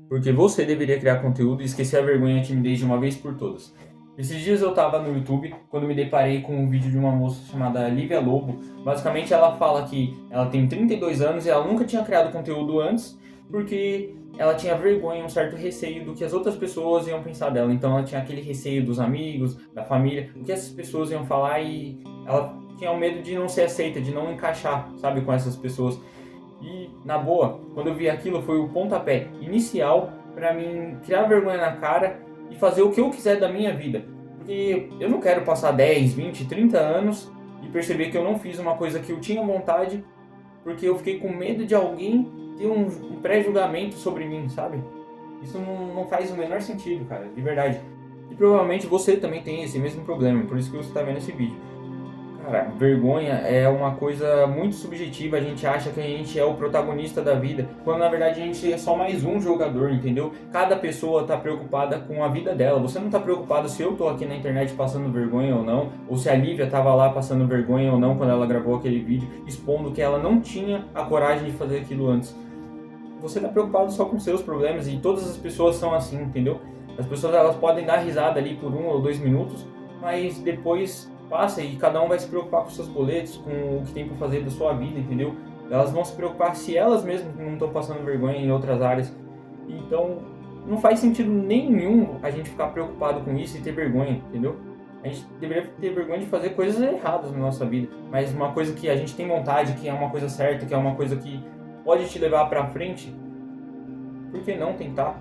porque você deveria criar conteúdo e esquecer a vergonha e a timidez de uma vez por todas. Esses dias eu tava no YouTube quando me deparei com um vídeo de uma moça chamada Lívia Lobo. Basicamente ela fala que ela tem 32 anos e ela nunca tinha criado conteúdo antes porque ela tinha vergonha, um certo receio do que as outras pessoas iam pensar dela. Então ela tinha aquele receio dos amigos, da família, o que essas pessoas iam falar, e ela tinha o medo de não ser aceita, de não encaixar, sabe, com essas pessoas. E, na boa, quando eu vi aquilo, foi o pontapé inicial para mim criar vergonha na cara e fazer o que eu quiser da minha vida. Porque eu não quero passar 10, 20, 30 anos e perceber que eu não fiz uma coisa que eu tinha vontade porque eu fiquei com medo de alguém ter um pré-julgamento sobre mim, sabe? Isso não faz o menor sentido, cara, de verdade. E provavelmente você também tem esse mesmo problema, por isso que você está vendo esse vídeo. Cara, vergonha é uma coisa muito subjetiva. A gente acha que a gente é o protagonista da vida, quando na verdade a gente é só mais um jogador, entendeu? Cada pessoa tá preocupada com a vida dela. Você não tá preocupado se eu tô aqui na internet passando vergonha ou não, ou se a Lívia tava lá passando vergonha ou não quando ela gravou aquele vídeo, expondo que ela não tinha a coragem de fazer aquilo antes. Você tá preocupado só com seus problemas, e todas as pessoas são assim, entendeu? As pessoas, elas podem dar risada ali por 1 ou 2 minutos, mas depois passa e cada um vai se preocupar com seus boletos, com o que tem para fazer da sua vida, entendeu? Elas vão se preocupar se elas mesmas não estão passando vergonha em outras áreas. Então, não faz sentido nenhum a gente ficar preocupado com isso e ter vergonha, entendeu? A gente deveria ter vergonha de fazer coisas erradas na nossa vida, mas uma coisa que a gente tem vontade, que é uma coisa certa, que é uma coisa que pode te levar pra frente, por que não tentar?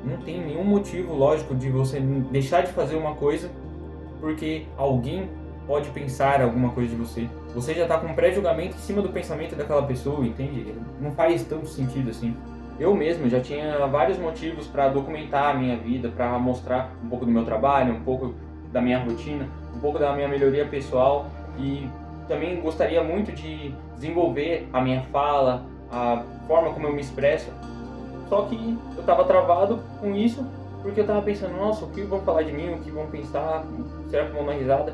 Não tem nenhum motivo lógico de você deixar de fazer uma coisa porque alguém pode pensar alguma coisa de você. Você já tá com um pré-julgamento em cima do pensamento daquela pessoa, entende? Não faz tanto sentido assim. Eu mesmo já tinha vários motivos para documentar a minha vida, para mostrar um pouco do meu trabalho, um pouco da minha rotina, um pouco da minha melhoria pessoal, e também gostaria muito de desenvolver a minha fala, a forma como eu me expresso. Só que eu estava travado com isso porque eu estava pensando, nossa, o que vão falar de mim, o que vão pensar, será que vão dar risada?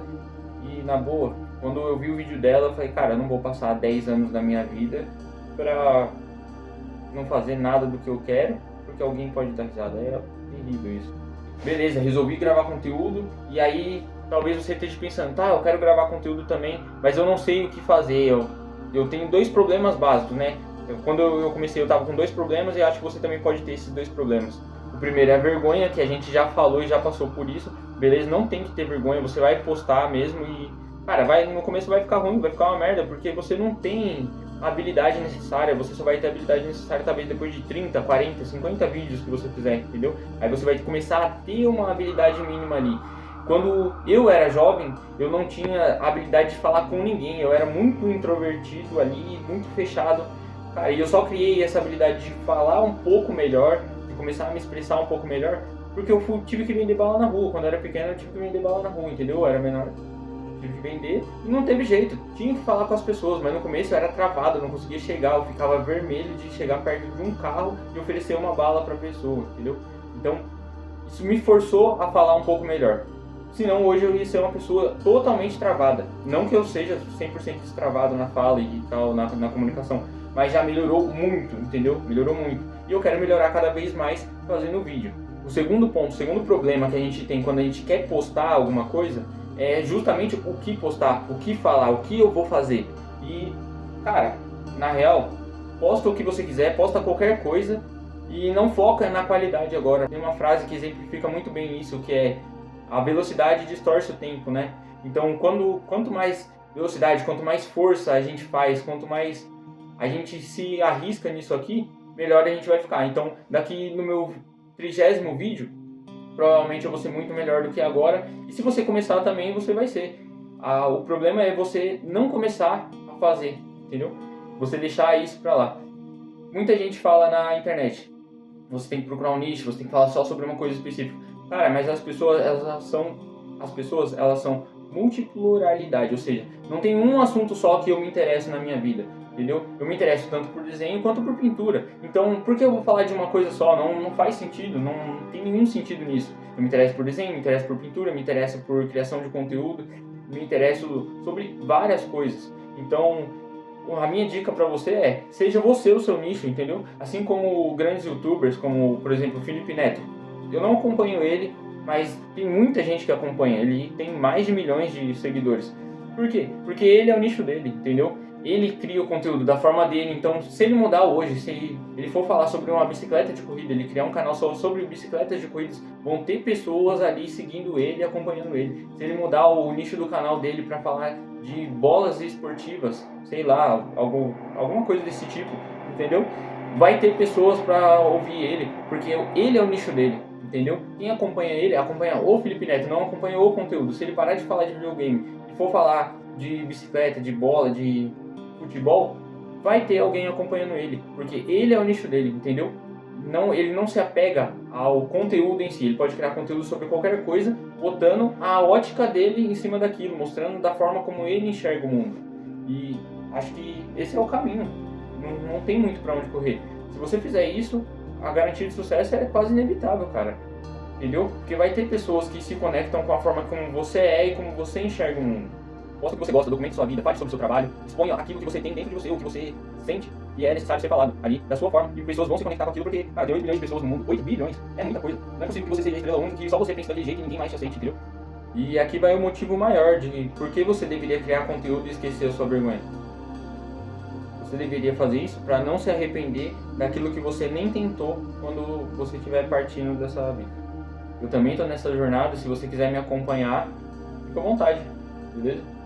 E na boa, quando eu vi o vídeo dela, eu falei, cara, eu não vou passar 10 anos da minha vida pra não fazer nada do que eu quero, porque alguém pode dar risada. É terrível isso. Beleza, resolvi gravar conteúdo, e aí talvez você esteja pensando, tá, eu quero gravar conteúdo também, mas eu não sei o que fazer. Eu tenho dois problemas básicos, né? Quando eu comecei, eu tava com dois problemas, e acho que você também pode ter esses dois problemas. O primeiro é a vergonha, que a gente já falou e já passou por isso. Beleza, não tem que ter vergonha, você vai postar mesmo e, cara, no começo vai ficar ruim, vai ficar uma merda, porque você não tem a habilidade necessária. Você só vai ter a habilidade necessária talvez depois de 30, 40, 50 vídeos que você fizer, entendeu? Aí você vai começar a ter uma habilidade mínima ali. Quando eu era jovem, eu não tinha habilidade de falar com ninguém, eu era muito introvertido ali, muito fechado. Cara, e eu só criei essa habilidade de falar um pouco melhor, de começar a me expressar um pouco melhor, porque eu tive que vender bala na rua. Quando eu era pequeno, eu tive que vender bala na rua, entendeu? Eu era menor, tive que vender e não teve jeito. Tinha que falar com as pessoas, mas no começo eu era travado, eu não conseguia chegar, eu ficava vermelho de chegar perto de um carro e oferecer uma bala pra pessoa, entendeu? Então, isso me forçou a falar um pouco melhor. Senão hoje eu ia ser uma pessoa totalmente travada. Não que eu seja 100% destravado na fala e tal, na comunicação, mas já melhorou muito, entendeu? Melhorou muito. E eu quero melhorar cada vez mais fazendo vídeo. O segundo ponto, o segundo problema que a gente tem quando a gente quer postar alguma coisa é justamente o que postar, o que falar, o que eu vou fazer. E, cara, na real, posta o que você quiser, posta qualquer coisa e não foca na qualidade agora. Tem uma frase que exemplifica muito bem isso, que é: a velocidade distorce o tempo, né? Então, quanto mais velocidade, quanto mais força a gente faz, quanto mais a gente se arrisca nisso aqui, melhor a gente vai ficar. Então, daqui no meu 30º vídeo, provavelmente eu vou ser muito melhor do que agora. E se você começar também, você vai ser. O problema é você não começar a fazer, entendeu? Você deixar isso pra lá. Muita gente fala na internet, você tem que procurar um nicho, você tem que falar só sobre uma coisa específica. Cara, mas as pessoas, elas são multipluralidade, ou seja, não tem um assunto só que eu me interesso na minha vida, entendeu? Eu me interesso tanto por desenho quanto por pintura. Então, por que eu vou falar de uma coisa só? Não faz sentido, não tem nenhum sentido nisso. Eu me interesso por desenho, me interesso por pintura, me interesso por criação de conteúdo, me interesso sobre várias coisas. Então, a minha dica pra você é, seja você o seu nicho, entendeu? Assim como grandes youtubers, como por exemplo o Felipe Neto. Eu não acompanho ele, mas tem muita gente que acompanha. Ele tem mais de milhões de seguidores. Por quê? Porque ele é o nicho dele, entendeu? Ele cria o conteúdo da forma dele, então se ele mudar hoje, se ele for falar sobre uma bicicleta de corrida, ele criar um canal só sobre bicicletas de corridas, vão ter pessoas ali seguindo ele, acompanhando ele. Se ele mudar o nicho do canal dele para falar de bolas esportivas, sei lá, alguma coisa desse tipo, entendeu? Vai ter pessoas para ouvir ele, porque ele é o nicho dele, entendeu? Quem acompanha ele, acompanha o Felipe Neto, não acompanha o conteúdo. Se ele parar de falar de videogame e for falar de bicicleta, de bola, de futebol, vai ter alguém acompanhando ele, porque ele é o nicho dele, entendeu? Não, ele não se apega ao conteúdo em si, ele pode criar conteúdo sobre qualquer coisa, botando a ótica dele em cima daquilo, mostrando da forma como ele enxerga o mundo. E acho que esse é o caminho, não tem muito pra onde correr. Se você fizer isso, a garantia de sucesso é quase inevitável, cara. Entendeu? Porque vai ter pessoas que se conectam com a forma como você é e como você enxerga o mundo. Mostre o que você gosta, documente sua vida, fale sobre o seu trabalho, exponha aquilo que você tem dentro de você, o que você sente e é necessário ser falado ali, da sua forma. E pessoas vão se conectar com aquilo porque, cara, tem 8 bilhões de pessoas no mundo, 8 bilhões, é muita coisa. Não é possível que você seja a estrela única e só você pense daquele jeito e ninguém mais te aceite, entendeu? E aqui vai o motivo maior de por que você deveria criar conteúdo e esquecer a sua vergonha. Você deveria fazer isso para não se arrepender daquilo que você nem tentou quando você estiver partindo dessa vida. Eu também estou nessa jornada, se você quiser me acompanhar, fica à vontade, beleza?